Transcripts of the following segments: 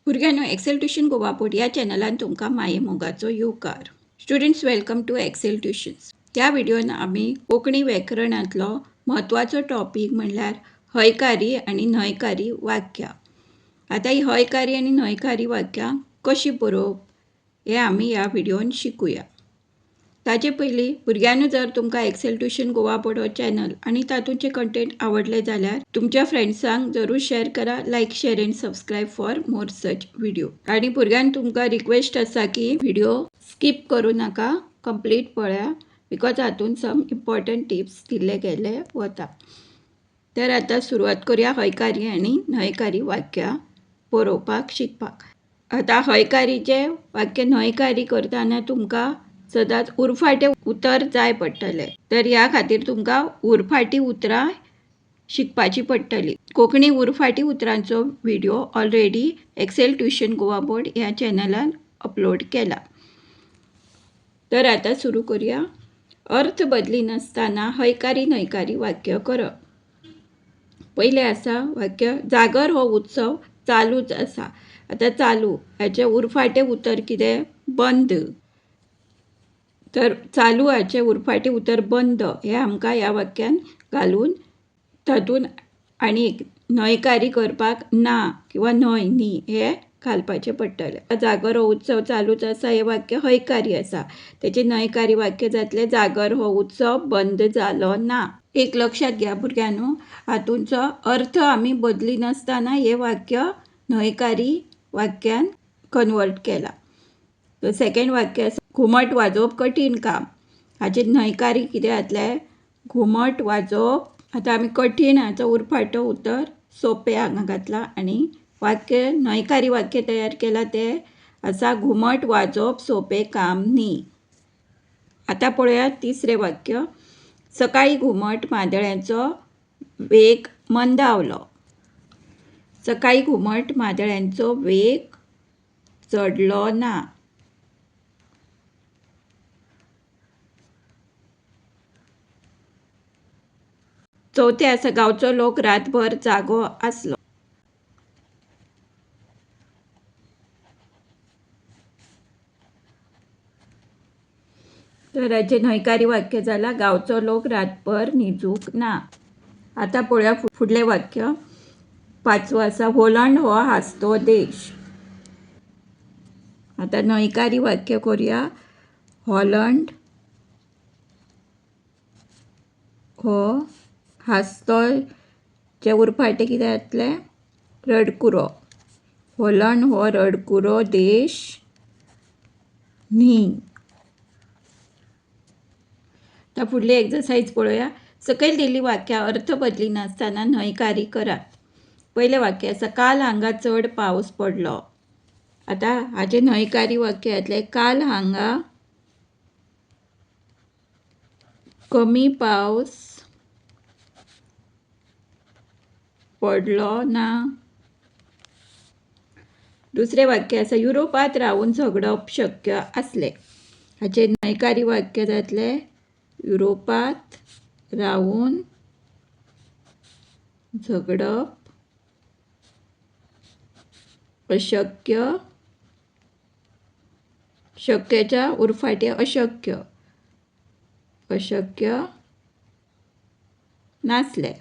भुरग्यांनो, Excel tuition गोवापोर्ट या चॅनलान तुमकां माये मोगाचो येवकार. Students, welcome to excel tuitions. ह्या व्हिडिओन आमी कोंकणी व्याकरणांतलो म्हत्वाचो टॉपिक म्हणल्यार हयकारी आनी न्हयकारी वाक्यां. आतां ही हयकारी आनी न्हयकारी वाक्यां कशी बरोवप हें आमी ह्या व्हिडिओन शिकुया. ताचे पयलीं भुरग्यांनो, जर तुमकां एक्सेल ट्युशन गोवापोर्ट हो चॅनल आनी तातूंचे कंटेंट आवडले जाल्यार तुमच्या फ्रेंड्सांक जरूर शेअर करा. Like, share and subscribe for more such video. आनी भुरग्यांक तुमकां रिक्वेस्ट आसा की व्हिडिओ स्किप करूं नाका, कंप्लीट पळया, बिकॉज हातून सम इम्पॉर्टंट टिप्स दिल्ले गेले वता. तर आतां सुरवात करूया हयकारी आनी न्हयकारी वाक्यां बरोवपाक शिकपाक. आतां हयकारीचे वाक्य न्हयकारी करतना तुमकां सदांच उरफाटें उतर जाय पडटलें. तर ह्या खातीर तुमकां उरफाटीं उतरां शिकपाची पडटलीं. कोंकणी उरफाटीं उतरांचो व्हिडिओ ऑलरेडी एक्सेल ट्युशन गोवापोर्ट ह्या चॅनलान अपलोड केला. तर आतां सुरू करूया. अर्थ बदली नासतना हयकारी न्हयकारी वाक्य करप. पयलें आसा वाक्य, जागर हो उत्सव चालूच आसा. आतां चालू हाचें उरफाटें उतर कितें? बंद. तर चालू हाचें उरफाटें उतर बंद हें आमकां ह्या वाक्यान घालून तातूंत आनी न्हयकारी करपाक ना किंवा न्हय, न्ही हें घालपाचें पडटलें. जागर हो उत्सव चालूच आसा हें वाक्य हयकारी आसा. तेचें न्हयकारी वाक्य जातलें, जागर हो उत्सव बंद जालो ना. एक लक्षात घ्या भुरग्यांनो, हातूंचो अर्थ आमी बदली नासतना हें वाक्य न्हयकारी वाक्यान कन्वर्ट केला. तर सेकंड वाक्य आसा, घुमट वाजोवप कठीण काम. हाचें न्हयकारी कितें जातलें? घुमट वाजोवप. आतां आमी कठीण हाचो उरफाटो उतर सोंपें हांगा घातला आनी वाक्य न्हयकारी वाक्य तयार केला तें आसा, घुमट वाजोवप सोंपें काम न्ही. आतां पळोवया तिसरें वाक्य, सकाळी घुमट मादळ्यांचो वेग मंदावलो. सकाळी घुमट मादळ्यांचो वेग चडलो ना. चवथें आसा, गांवचो लोक रातभर जागो आसलो. तर हाचें न्हयकारी वाक्य जालां, गांवचो लोक रातभर न्हिजूंक ना. आतां पळोवया फुडलें वाक्य. पांचवो आसा, होलंड हो हांसतो देश. आतां न्हयकारी वाक्य करूया. हॉलंड हो हांसतो चे उरफाटें कितें जातलें? रडकुरो. हॉलंड हो रडकुरो देश न्ही. आतां फुडली एक्सरसाइज पळोवया. सकयल दिल्लीं वाक्यां अर्थ बदली नासतना न्हयकारी करात. पयलें वाक्य आसा, काल हांगा चड पावस पडलो. आतां हाचें न्हयकारी वाक्य जातलें, काल हांगा कमी पावस पडलो ना. दुसरें वाक्य आसा, युरोपांत रावून झगडप शक्य आसलें. हाचें न्हयकारी वाक्य जातलें, युरोपांत रावून झगडप अशक्य, शक्यच्या उरफाटें अशक्य, अशक्य नासलें.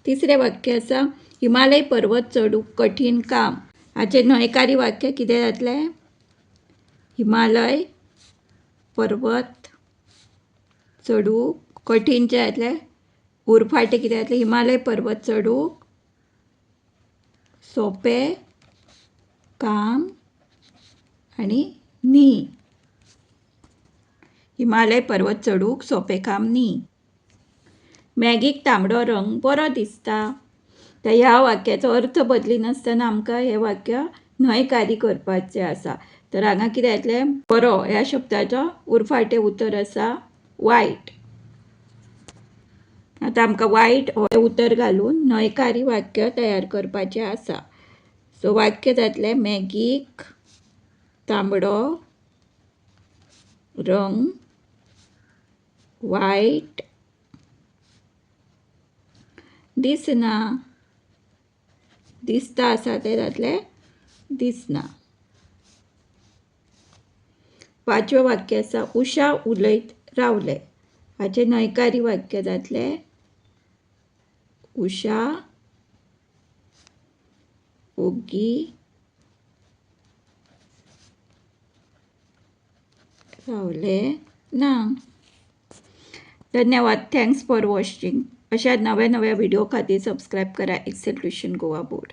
तिसरें वाक्य आसा, हिमालय पर्वत चडूंक कठीण काम. हाचें न्हयकारी वाक्य कितें जातलें? हिमालय पर्वत चडूंक कठीणचें जातलें, उरफाटें कितें जातलें? हिमालय पर्वत चडूंक सोंपें काम आनी न्ही. हिमालय पर्वत चडूंक सोंपें काम न्ही. मॅगीक तांबडो रंग बरो दिसता. तर ह्या वाक्याचो अर्थ बदली नासतना आमकां हें वाक्य न्हयकारी करपाचें आसा. तर हांगा कितें जातलें? बरो ह्या शब्दाचो उरफाटें उतर आसा वायट. आतां आमकां वायट हो उतर घालून न्हयकारी वाक्य तयार करपाचें आसा. सो वाक्य जातलें, मॅगीक तांबडो रंग वायट दिसना. दिसता आसा तें जातलें दिसना. 5वें वाक्य आसा उशा उलयत रावले. हाचें न्हयकारी वाक्य जातलें उशा ओग्गी रावले ना. धन्यवाद. Thanks for watching. अशा नव्या व्हिडिओ खातीर सबस्क्राईब करा एक्सेल ट्युशन गोवा बोर्ड.